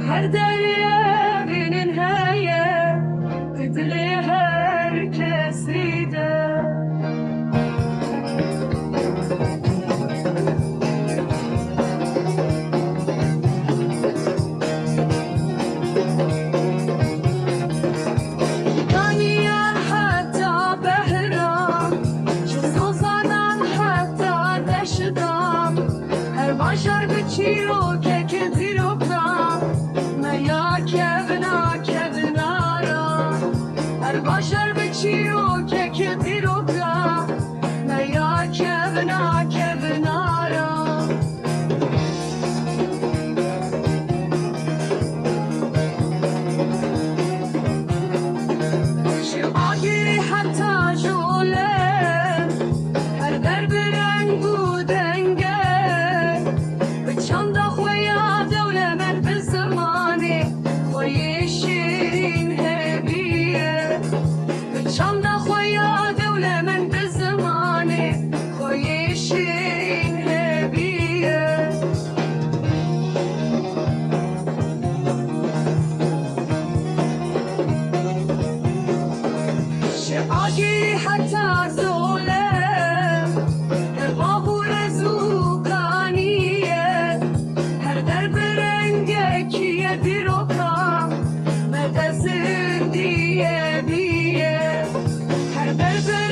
Her derya bir nihayet, tedli herkesi de. Başar geçiyor keketi yoktan Meya kevna kevnara Her başar geçiyor keketi yoktan Meya kevna kevnara Şivagi hatta jole Her derbi rengu denge چند خویا دوله من به زمانی خوی شیرین هبیه چند خویا دوله من به زمانی خوی شیرین هبیه شعاقی حتی زوله قابول Her